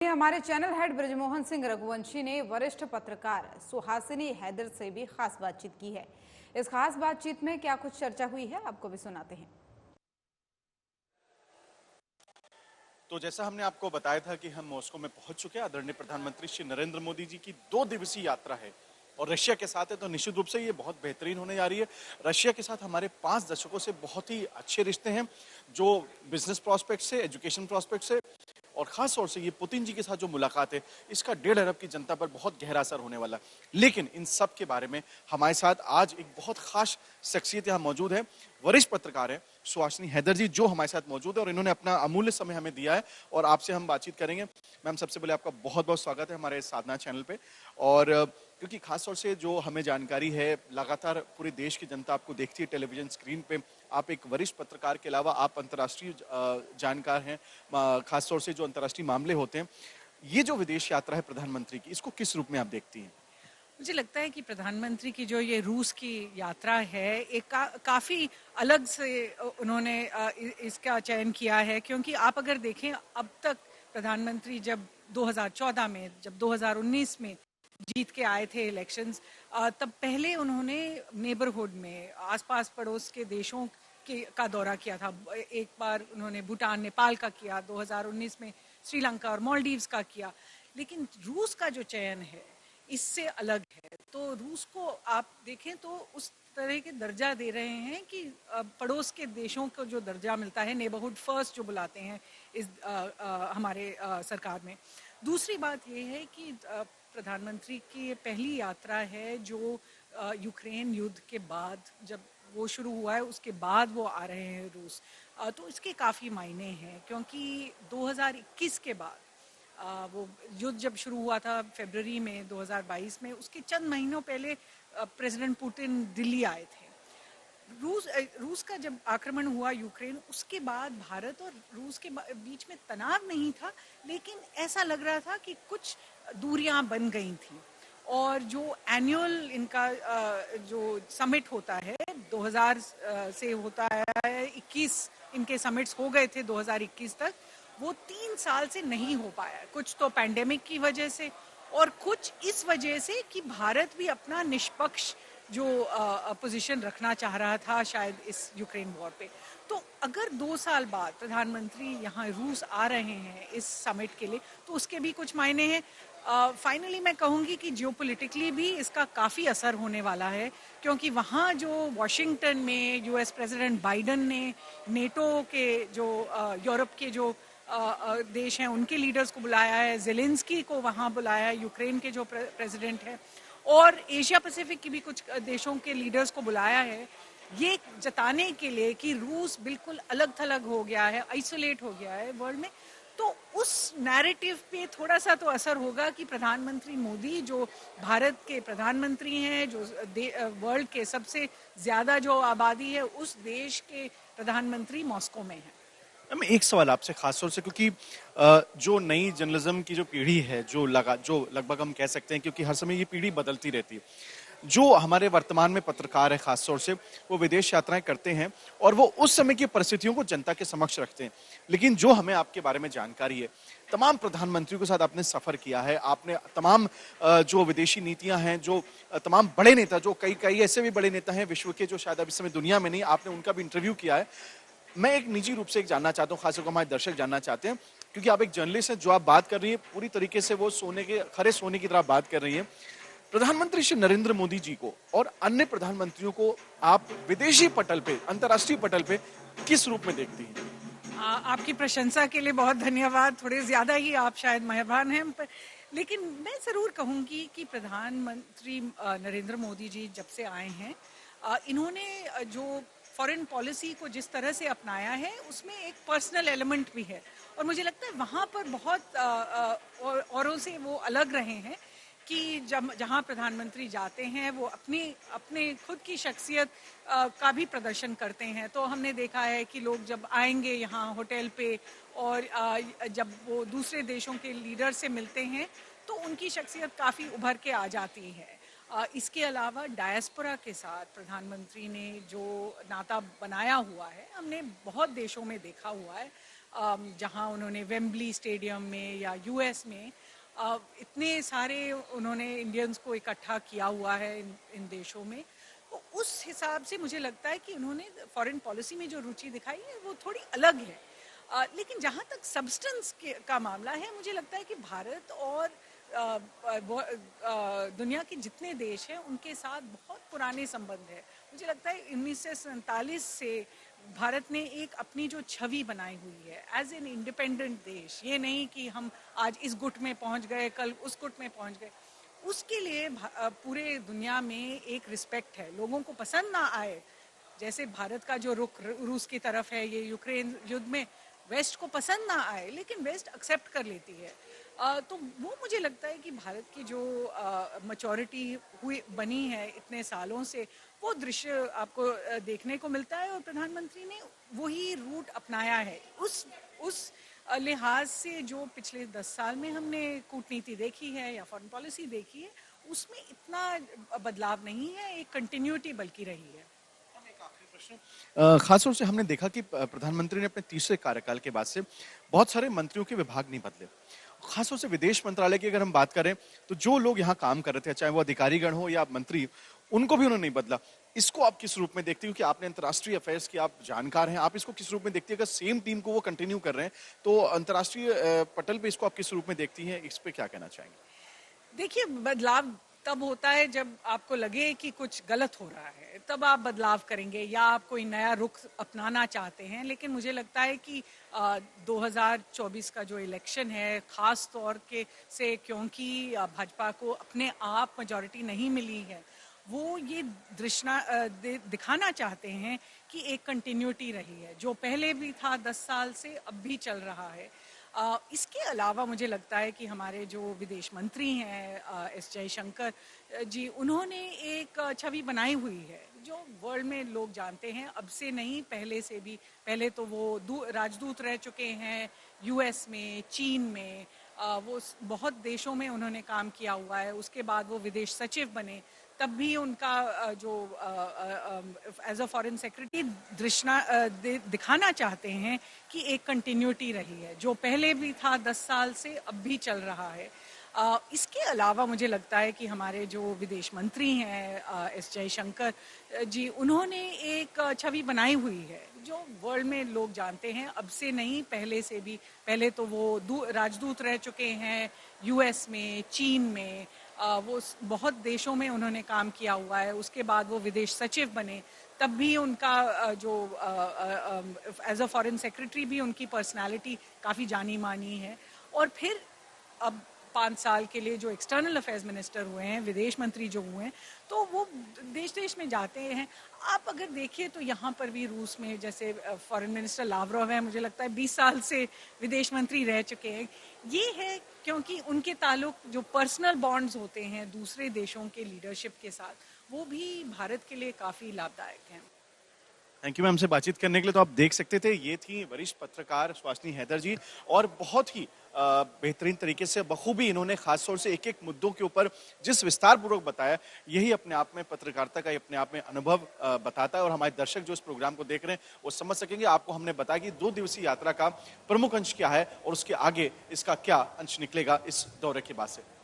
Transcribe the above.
हमारे channel head Brajmohan Singh Raghuvanshi ने वरिष्ठ पत्रकार सुहासिनी हैदर से भी खास बातचीत की है। इस खास बातचीत में क्या कुछ चर्चा हुई है, आपको भी सुनाते हैं। तो जैसा हमने आपको बताया था कि हम मॉस्को में पहुंच चुके हैं। आदरणीय प्रधानमंत्री श्री नरेंद्र मोदी जी की 2 दिवसीय यात्रा है और रशिया के साथ है, तो निश्चित रूप से ये बहुत बेहतरीन होने जा रही है। रशिया के साथ हमारे 5 दशकों से बहुत ही अच्छे रिश्ते हैं, जो बिजनेस प्रोस्पेक्ट से, एजुकेशन प्रोस्पेक्ट से, और खास तौर से ये पुतिन जी के साथ जो मुलाकात है, इसका 1.5 अरब की जनता पर बहुत गहरा असर होने वाला है। लेकिन इन सब के बारे में हमारे साथ आज एक बहुत खास शख्सियत यहाँ मौजूद है। वरिष्ठ पत्रकार है सुहासिनी हैदर जी, जो हमारे साथ मौजूद है और इन्होंने अपना अमूल्य समय हमें दिया है और आपसे हम बातचीत करेंगे। मैम, सबसे पहले आपका बहुत बहुत स्वागत है हमारे साधना चैनल पे। और क्योंकि खासतौर से जो हमें जानकारी है, लगातार पूरे देश की जनता आपको देखती है टेलीविजन स्क्रीन पे। आप एक वरिष्ठ पत्रकार के अलावा आप अंतर्राष्ट्रीय जानकार हैं, खासतौर से जो अंतर्राष्ट्रीय मामले होते हैं। ये जो विदेश यात्रा है प्रधानमंत्री की, इसको किस रूप में आप देखती हैं? मुझे लगता है कि प्रधानमंत्री की जो ये रूस की यात्रा है, एक काफ़ी अलग से उन्होंने इसका चयन किया है, क्योंकि आप अगर देखें अब तक प्रधानमंत्री जब 2014 में, जब 2019 में जीत के आए थे इलेक्शंस, तब पहले उन्होंने नेबरहुड में आसपास पड़ोस के देशों के का दौरा किया था। एक बार उन्होंने भूटान, नेपाल का किया, 2019 में श्रीलंका और मालदीव्स का किया। लेकिन रूस का जो चयन है इससे अलग है। तो रूस को आप देखें तो उस तरह के दर्जा दे रहे हैं कि पड़ोस के देशों को जो दर्जा मिलता है, नेबरहुड फर्स्ट जो बुलाते हैं इस हमारे सरकार में। दूसरी बात ये है कि प्रधानमंत्री की ये पहली यात्रा है जो यूक्रेन युद्ध के बाद, जब वो शुरू हुआ है उसके बाद वो आ रहे हैं रूस। तो इसके काफ़ी मायने हैं, क्योंकि 2021 के बाद वो युद्ध जब शुरू हुआ था फरवरी में 2022 में, उसके चंद महीनों पहले प्रेसिडेंट पुतिन दिल्ली आए थे। रूस का जब आक्रमण हुआ यूक्रेन, उसके बाद भारत और रूस के बीच में तनाव नहीं था, लेकिन ऐसा लग रहा था कि कुछ दूरियां बन गई थी। और जो एनुअल इनका जो समिट होता है 2000 से होता है, 21 इनके समिट्स हो गए थे 2021 तक, वो 3 साल से नहीं हो पाया। कुछ तो पैंडेमिक की वजह से और कुछ इस वजह से कि भारत भी अपना निष्पक्ष जो पोजीशन रखना चाह रहा था शायद इस यूक्रेन वॉर पे। तो अगर 2 साल बाद प्रधानमंत्री यहाँ रूस आ रहे हैं इस समिट के लिए, तो उसके भी कुछ मायने हैं। फाइनली मैं कहूँगी कि जियोपॉलिटिकली भी इसका काफ़ी असर होने वाला है, क्योंकि वहाँ जो वॉशिंगटन में यूएस प्रेसिडेंट बाइडन ने नेटो के जो यूरोप के जो देश हैं उनके लीडर्स को बुलाया है, जेलेंस्की को वहाँ बुलाया है, यूक्रेन के जो प्रेसिडेंट है, और एशिया पैसिफिक की भी कुछ देशों के लीडर्स को बुलाया है, ये जताने के लिए कि रूस बिल्कुल अलग थलग हो गया है, आइसोलेट हो गया है वर्ल्ड में। तो उस नैरेटिव पे थोड़ा सा तो असर होगा कि प्रधानमंत्री मोदी जो भारत के प्रधानमंत्री हैं, जो वर्ल्ड के सबसे ज़्यादा जो आबादी है उस देश के प्रधानमंत्री मॉस्को में हैं। मैम, एक सवाल आपसे खासतौर से, क्योंकि जो नई जर्नलिज्म की जो पीढ़ी है, जो लगभग हम कह सकते हैं, क्योंकि हर समय ये पीढ़ी बदलती रहती है, जो हमारे वर्तमान में पत्रकार है खासतौर से, वो विदेश यात्राएं करते हैं और वो उस समय की परिस्थितियों को जनता के समक्ष रखते हैं। लेकिन जो हमें आपके बारे में जानकारी है, तमाम प्रधानमंत्रियों के साथ आपने सफर किया है, आपने तमाम जो विदेशी नीतियां हैं, जो तमाम बड़े नेता, जो कई कई ऐसे भी बड़े नेता हैं विश्व के जो शायद अब इस समय दुनिया में नहीं, आपने उनका भी इंटरव्यू किया है। मैं एक निजी रूप से एक जानना चाहता हूँ, खासकर हमारे दर्शक जानना चाहते हैं, क्योंकि आप एक जर्नलिस्ट हैं, जो आप बात कर रही है पूरी तरीके से वो खरे सोने की तरह बात कर रही है। प्रधानमंत्री श्री नरेंद्र मोदी जी को और अन्य प्रधानमंत्रियों को आप विदेशी पटल पे, अंतर्राष्ट्रीय पटल पे किस रूप में देखती हैं? आपकी प्रशंसा के लिए बहुत धन्यवाद, थोड़े ज़्यादा ही आप शायद मेहरबान हैं पर, लेकिन मैं ज़रूर कहूँगी कि प्रधानमंत्री नरेंद्र मोदी जी जब से आए हैं, इन्होंने जो फॉरेन पॉलिसी को जिस तरह से अपनाया है उसमें एक पर्सनल एलिमेंट भी है, और मुझे लगता है वहाँ पर बहुत औरों से वो अलग रहे हैं कि जब जहाँ प्रधानमंत्री जाते हैं वो अपनी अपने खुद की शख्सियत का भी प्रदर्शन करते हैं। तो हमने देखा है कि लोग जब आएंगे यहाँ होटल पे और जब वो दूसरे देशों के लीडर से मिलते हैं तो उनकी शख्सियत काफ़ी उभर के आ जाती है। इसके अलावा डायस्पोरा के साथ प्रधानमंत्री ने जो नाता बनाया हुआ है हमने बहुत देशों में देखा हुआ है। जहां उन्होंने वेम्बली स्टेडियम में या यूएस में इतने सारे उन्होंने इंडियंस को इकट्ठा किया हुआ है इन देशों में। तो उस हिसाब से मुझे लगता है कि उन्होंने फॉरेन पॉलिसी में जो रुचि दिखाई है वो थोड़ी अलग है। लेकिन जहाँ तक सब्सटेंस का मामला है, मुझे लगता है कि भारत और दुनिया के जितने देश हैं उनके साथ बहुत पुराने संबंध है। मुझे लगता है 1947 से भारत ने एक अपनी जो छवि बनाई हुई है एज एन इंडिपेंडेंट देश, ये नहीं कि हम आज इस गुट में पहुंच गए कल उस गुट में पहुंच गए, उसके लिए पूरे दुनिया में एक रिस्पेक्ट है। लोगों को पसंद ना आए, जैसे भारत का जो रुख रूस की तरफ है, ये यूक्रेन युद्ध में वेस्ट को पसंद ना आए लेकिन वेस्ट एक्सेप्ट कर लेती है। तो वो मुझे लगता है कि भारत की जो मैच्योरिटी हुई बनी है इतने सालों से, वो दृश्य आपको देखने को मिलता है और प्रधानमंत्री ने वही रूट अपनाया है। उस लिहाज से जो पिछले 10 साल में हमने कूटनीति देखी है या फॉरेन पॉलिसी देखी है, उसमें इतना बदलाव नहीं है, एक कंटिन्यूटी बल्कि रही है। खासतौर से हमने देखा कि प्रधानमंत्री ने अपने तीसरे कार्यकाल के बाद से बहुत सारे मंत्रियों के विभाग नहीं बदले। खासतौर से विदेश मंत्रालय की अगर हम बात करें तो जो लोग यहाँ काम कर रहे थे, चाहे वो अधिकारीगण हो या मंत्री, उनको भी उन्होंने नहीं बदला। इसको आप किस रूप में देखती हो कि आपने अंतर्राष्ट्रीय अफेयर्स की आप जानकार हैं, आप इसको किस रूप में देखती है? अगर सेम टीम को वो कंटिन्यू कर रहे हैं तो अंतर्राष्ट्रीय पटल पे इसको आप किस रूप में देखती हैं? इस पे क्या कहना चाहेंगे? देखिए, बदलाव तब होता है जब आपको लगे कि कुछ गलत हो रहा है, तब आप बदलाव करेंगे या आप कोई नया रुख अपनाना चाहते हैं। लेकिन मुझे लगता है कि 2024 का जो इलेक्शन है, खास तौर के से क्योंकि भाजपा को अपने आप मेजॉरिटी नहीं मिली है, वो ये दिखाना चाहते हैं कि एक कंटिन्यूटी रही है, जो पहले भी था 10 साल से अब भी चल रहा है। इसके अलावा मुझे लगता है कि हमारे जो विदेश मंत्री हैं एस जयशंकर जी, उन्होंने एक छवि बनाई हुई है जो वर्ल्ड में लोग जानते हैं, अब से नहीं पहले से भी। पहले तो वो राजदूत रह चुके हैं यूएस में, चीन में, वो बहुत देशों में उन्होंने काम किया हुआ है। उसके बाद वो विदेश सचिव बने, तब भी उनका जो एज अ फॉरेन सेक्रेटरी दिखाना चाहते हैं कि एक कंटिन्यूटी रही है, जो पहले भी था 10 साल से अब भी चल रहा है। इसके अलावा मुझे लगता है कि हमारे जो विदेश मंत्री हैं एस जयशंकर जी, उन्होंने एक छवि बनाई हुई है जो वर्ल्ड में लोग जानते हैं, अब से नहीं पहले से भी। पहले तो वो राजदूत रह चुके हैं यूएस में, चीन में, वो बहुत देशों में उन्होंने काम किया हुआ है। उसके बाद वो विदेश सचिव बने, तब भी उनका जो एज अ फॉरेन सेक्रेटरी भी उनकी पर्सनालिटी काफ़ी जानी मानी है। और फिर अब 5 साल के लिए जो एक्सटर्नल अफेयर्स मिनिस्टर हुए हैं, विदेश मंत्री जो हुए हैं, तो वो देश देश में जाते हैं। आप अगर देखिए तो यहाँ पर भी रूस में जैसे फॉरेन मिनिस्टर लावरोव है, मुझे लगता है 20 साल से विदेश मंत्री रह चुके हैं। ये है क्योंकि उनके ताल्लुक जो पर्सनल बॉन्ड्स होते हैं दूसरे देशों के लीडरशिप के साथ, वो भी भारत के लिए काफ़ी लाभदायक हैं। थैंक यू मैम से बातचीत करने के लिए। तो आप देख सकते थे, ये थी वरिष्ठ पत्रकार सुहासिनी हैदर जी, और बहुत ही बेहतरीन तरीके से बखूबी इन्होंने खासतौर से एक एक मुद्दों के ऊपर जिस विस्तार पूर्वक बताया, यही अपने आप में पत्रकारिता का अपने आप में अनुभव बताता है। और हमारे दर्शक जो इस प्रोग्राम को देख रहे हैं वो समझ सकेंगे। आपको हमने बताया कि 2 दिवसीय यात्रा का प्रमुख अंश क्या है और उसके आगे इसका क्या अंश निकलेगा इस दौरे के बाद से।